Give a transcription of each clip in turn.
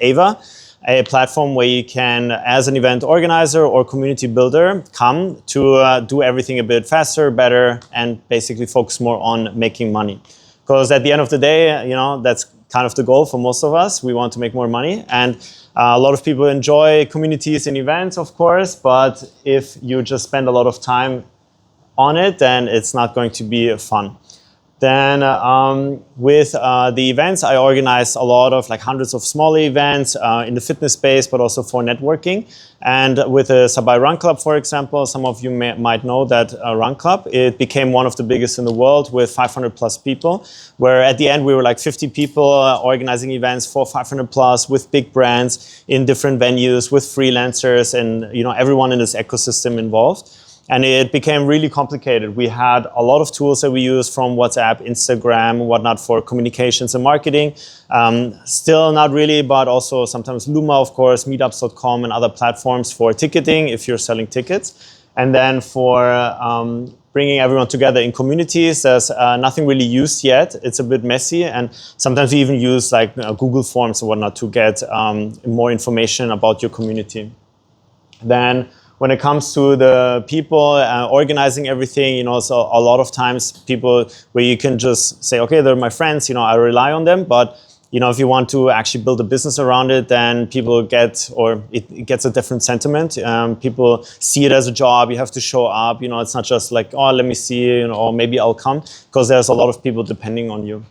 AVA, a platform where you can, as an event organizer or community builder, come to do everything a bit faster, better, and basically focus more on making money. Because at the end of the day, that's kind of the goal for most of us. We want to make more money, and a lot of people enjoy communities and events, of course, but if you just spend a lot of time on it, then it's not going to be fun. Then with the events, I organize a lot of hundreds of small events in the fitness space, but also for networking. And with the Sabai Run Club, for example, some of you might know that Run Club, it became one of the biggest in the world with 500 plus people, where at the end we were 50 people organizing events for 500 plus with big brands in different venues with freelancers and everyone in this ecosystem involved. And it became really complicated. We had a lot of tools that we use from WhatsApp, Instagram, whatnot for communications and marketing. Still not really, but also sometimes Luma, of course, meetups.com and other platforms for ticketing if you're selling tickets. And then for bringing everyone together in communities, there's nothing really used yet. It's a bit messy. And sometimes we even use Google Forms and whatnot to get more information about your community. Then when it comes to the people organizing everything, so a lot of times people where you can just say, okay, they're my friends, I rely on them. But, if you want to actually build a business around it, then people it gets a different sentiment. People see it as a job. You have to show up. It's not just oh, let me see, or maybe I'll come, because there's a lot of people depending on you.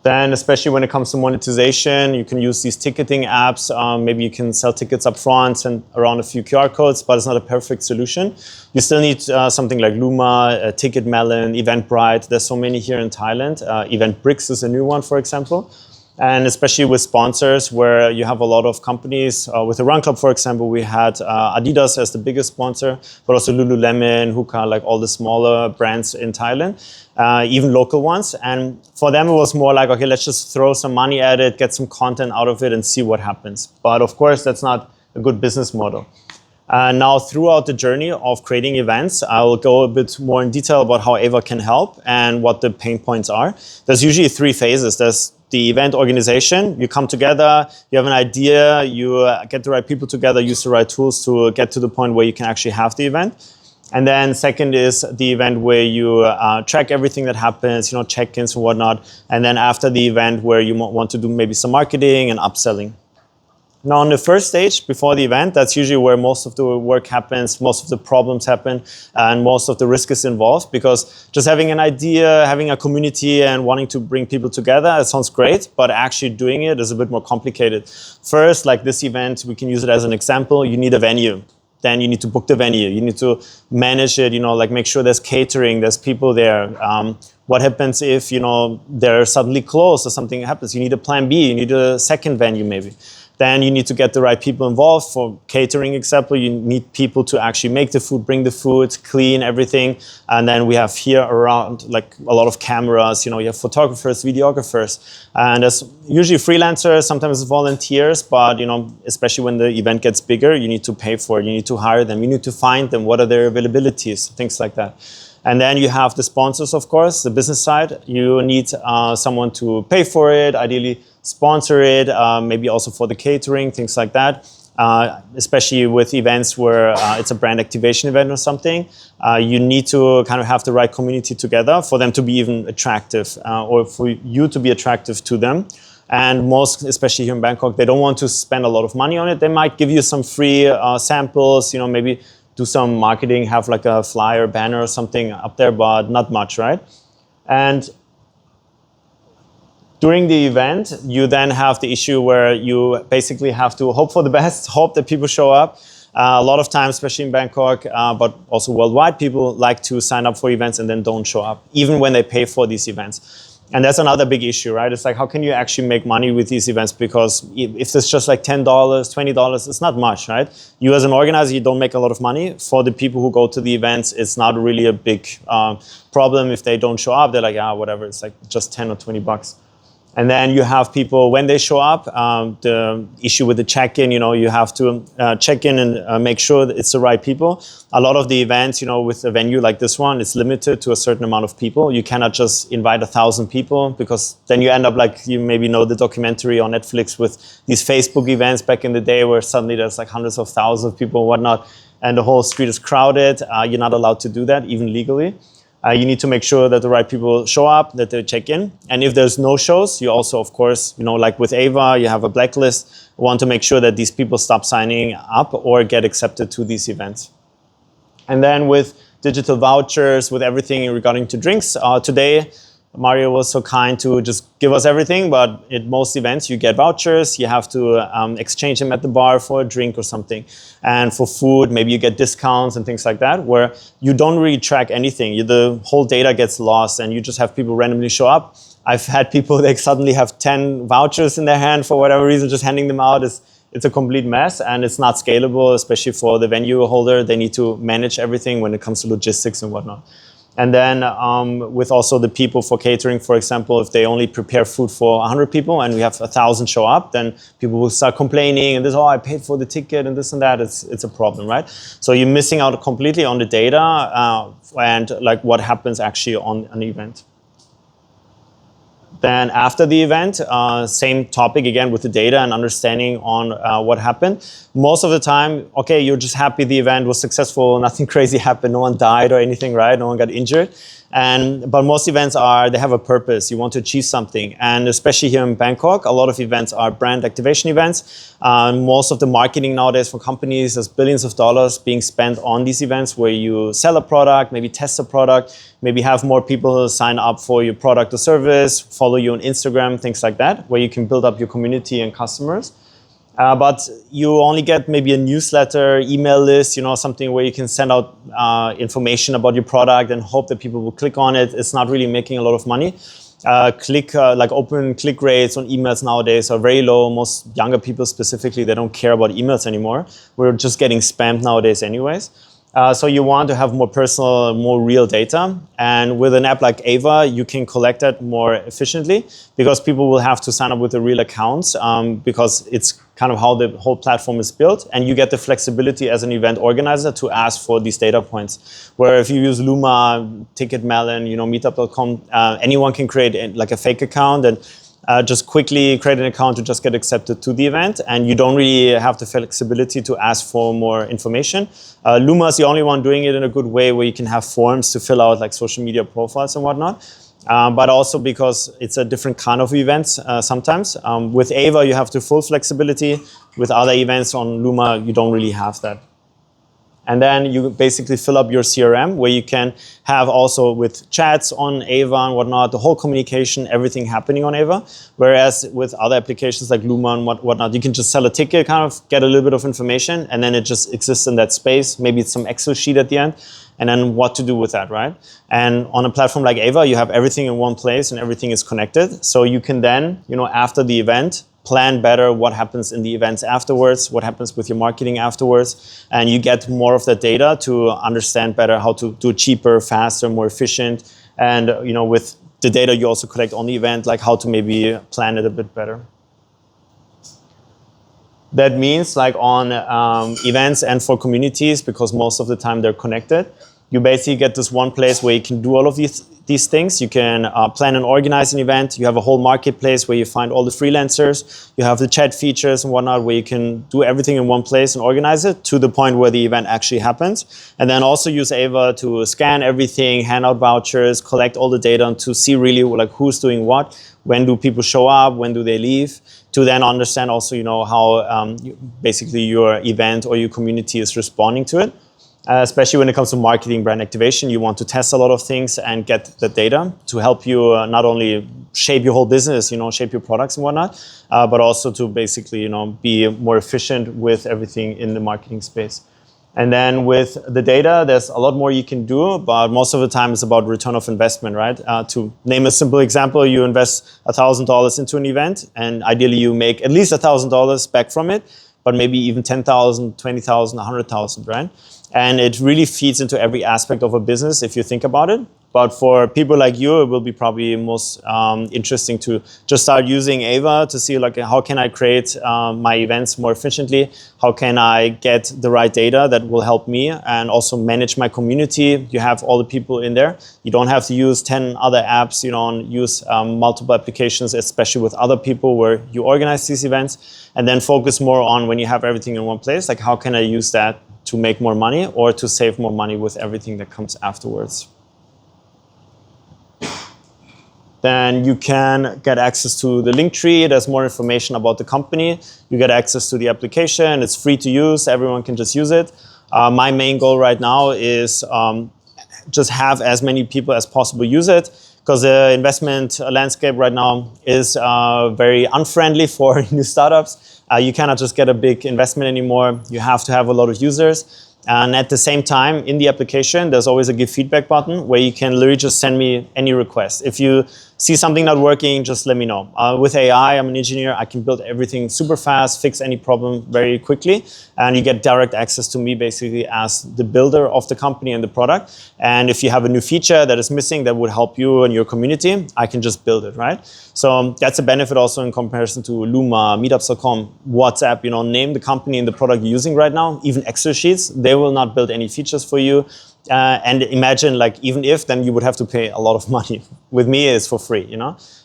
Then, especially when it comes to monetization, you can use these ticketing apps. Maybe you can sell tickets up front and around a few QR codes, but it's not a perfect solution. You still need something like Luma, Ticketmelon, Eventbrite. There's so many here in Thailand. Eventbricks is a new one, for example. And especially with sponsors, where you have a lot of companies. With the Run Club, for example, we had Adidas as the biggest sponsor, but also Lululemon, Hoka, all the smaller brands in Thailand, even local ones. And for them, it was more okay, let's just throw some money at it, get some content out of it, and see what happens. But of course, that's not a good business model. Now, throughout the journey of creating events, I will go a bit more in detail about how AVA can help and what the pain points are. There's usually 3 phases. There's the event organization. You come together, you have an idea, you get the right people together, use the right tools to get to the point where you can actually have the event. And then second is the event where you track everything that happens, check-ins and whatnot. And then after the event where you want to do maybe some marketing and upselling. Now, on the first stage, before the event, that's usually where most of the work happens, most of the problems happen, and most of the risk is involved, because just having an idea, having a community, and wanting to bring people together, it sounds great, but actually doing it is a bit more complicated. First, like this event, we can use it as an example, you need a venue. Then you need to book the venue. You need to manage it, make sure there's catering, there's people there. What happens if, they're suddenly closed or something happens? You need a plan B, you need a second venue maybe. Then you need to get the right people involved. For catering example, you need people to actually make the food, bring the food, clean everything. And then we have here around a lot of cameras, you have photographers, videographers. And there's usually freelancers, sometimes volunteers, but especially when the event gets bigger, you need to pay for it. You need to hire them, you need to find them, what are their availabilities, things like that. And then you have the sponsors, of course, the business side. You need someone to pay for it, ideally sponsor it, maybe also for the catering, things like that. Especially with events where it's a brand activation event or something, you need to kind of have the right community together for them to be even attractive, or for you to be attractive to them. And most, especially here in Bangkok, they don't want to spend a lot of money on it. They might give you some free samples, maybe do some marketing, have a flyer, banner or something up there, but not much, right? And during the event, you then have the issue where you basically have to hope for the best, hope that people show up. A lot of times, especially in Bangkok, but also worldwide, people like to sign up for events and then don't show up, even when they pay for these events. And that's another big issue, right? It's how can you actually make money with these events? Because if it's just $10, $20, it's not much, right? You as an organizer, you don't make a lot of money. For the people who go to the events, it's not really a big problem. If they don't show up, they're whatever, it's just 10 or 20 bucks. And then you have people, when they show up, the issue with the check-in, you have to check in and make sure that it's the right people. A lot of the events, with a venue like this one, it's limited to a certain amount of people. You cannot just invite 1,000 people, because then you end up like, you maybe know the documentary on Netflix with these Facebook events back in the day where suddenly there's like hundreds of thousands of people and whatnot, and the whole street is crowded. You're not allowed to do that, even legally. You need to make sure that the right people show up, that they check in. And if there's no shows, you also, of course, like with AVA, you have a blacklist. You want to make sure that these people stop signing up or get accepted to these events. And then with digital vouchers, with everything regarding to drinks, today, Mario was so kind to just give us everything, but at most events you get vouchers, you have to exchange them at the bar for a drink or something. And for food, maybe you get discounts and things like that, where you don't really track anything. The whole data gets lost and you just have people randomly show up. I've had people that suddenly have 10 vouchers in their hand for whatever reason, just handing them out. It's a complete mess, and it's not scalable, especially for the venue holder. They need to manage everything when it comes to logistics and whatnot. And then with also the people for catering, for example, if they only prepare food for 100 people and we have 1,000 show up, then people will start complaining and this, I paid for the ticket and this and that. It's a problem, right? So you're missing out completely on the data and like what happens actually on an event. Then after the event, same topic again with the data and understanding on what happened. Most of the time, okay, you're just happy the event was successful, nothing crazy happened, no one died or anything, right? No one got injured. But most events they have a purpose. You want to achieve something. And especially here in Bangkok, a lot of events are brand activation events. Most of the marketing nowadays for companies, there's billions of dollars being spent on these events where you sell a product, maybe test a product, maybe have more people sign up for your product or service, follow you on Instagram, things like that, where you can build up your community and customers. But you only get maybe a newsletter, email list, something where you can send out information about your product and hope that people will click on it. It's not really making a lot of money. Open click rates on emails nowadays are very low. Most younger people specifically, they don't care about emails anymore. We're just getting spammed nowadays anyways. So you want to have more personal, more real data. And with an app like AVA, you can collect that more efficiently because people will have to sign up with the real accounts because it's kind of how the whole platform is built. And you get the flexibility as an event organizer to ask for these data points. Where if you use Luma, Ticketmelon, Meetup.com, anyone can create like a fake account and just quickly create an account to just get accepted to the event, and you don't really have the flexibility to ask for more information. Luma is the only one doing it in a good way where you can have forms to fill out like social media profiles and whatnot. But also because it's a different kind of events sometimes. With AVA, you have the full flexibility. With other events on Luma, you don't really have that. And then you basically fill up your CRM where you can have also with chats on AVA and whatnot, the whole communication, everything happening on AVA. Whereas with other applications like Luma and whatnot, you can just sell a ticket, kind of get a little bit of information, and then it just exists in that space. Maybe it's some Excel sheet at the end, and then what to do with that, right? And on a platform like AVA, you have everything in one place and everything is connected. So you can then, after the event, plan better what happens in the events afterwards, what happens with your marketing afterwards, and you get more of that data to understand better how to do it cheaper, faster, more efficient, and with the data you also collect on the event, like how to maybe plan it a bit better. That means like on events and for communities, because most of the time they're connected, you basically get this one place where you can do all of these things. You can plan and organize an event. You have a whole marketplace where you find all the freelancers. You have the chat features and whatnot where you can do everything in one place and organize it to the point where the event actually happens. And then also use AVA to scan everything, hand out vouchers, collect all the data and to see really like who's doing what, when do people show up, when do they leave, to then understand also how basically your event or your community is responding to it. Especially when it comes to marketing, brand activation, you want to test a lot of things and get the data to help you not only shape your whole business, shape your products and whatnot, but also to basically, be more efficient with everything in the marketing space. And then with the data, there's a lot more you can do, but most of the time it's about return of investment, right? To name a simple example, you invest $1,000 into an event, and ideally you make at least $1,000 back from it, but maybe even 10,000, 20,000, 100,000, right? And it really feeds into every aspect of a business if you think about it. But for people like you, it will be probably most interesting to just start using AVA to see like how can I create my events more efficiently? How can I get the right data that will help me and also manage my community? You have all the people in there. You don't have to use 10 other apps. You don't use multiple applications, especially with other people where you organize these events, and then focus more on when you have everything in one place, like how can I use that to make more money or to save more money with everything that comes afterwards. Then you can get access to the link tree. There's more information about the company. You get access to the application. It's free to use. Everyone can just use it. My main goal right now is just have as many people as possible use it, because the investment landscape right now is very unfriendly for new startups. You cannot just get a big investment anymore. You have to have a lot of users. And at the same time, in the application, there's always a give feedback button where you can literally just send me any request. If you see something not working, just let me know. With AI, I'm an engineer. I can build everything super fast, fix any problem very quickly. And you get direct access to me basically as the builder of the company and the product. And if you have a new feature that is missing that would help you and your community, I can just build it, right? So that's a benefit also in comparison to Luma, Meetups.com, WhatsApp, name the company and the product you're using right now, even Excel sheets. They will not build any features for you. And imagine, like, even if, then you would have to pay a lot of money. With me, it's for free,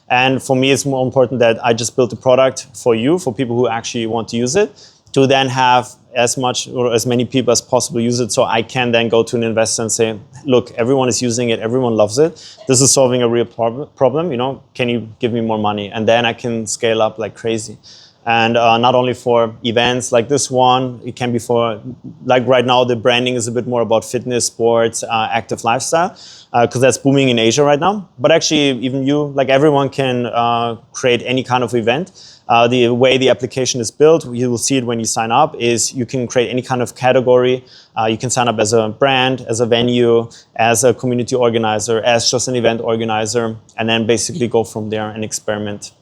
And for me, it's more important that I just build the product for you, for people who actually want to use it, to then have as much or as many people as possible use it, so I can then go to an investor and say, look, everyone is using it, everyone loves it. This is solving a real problem, can you give me more money? And then I can scale up like crazy. And not only for events like this one, it can be for, like right now, the branding is a bit more about fitness, sports, active lifestyle, because that's booming in Asia right now. But actually, even you, like everyone can create any kind of event. The way the application is built, you will see it when you sign up, is you can create any kind of category. You can sign up as a brand, as a venue, as a community organizer, as just an event organizer, and then basically go from there and experiment.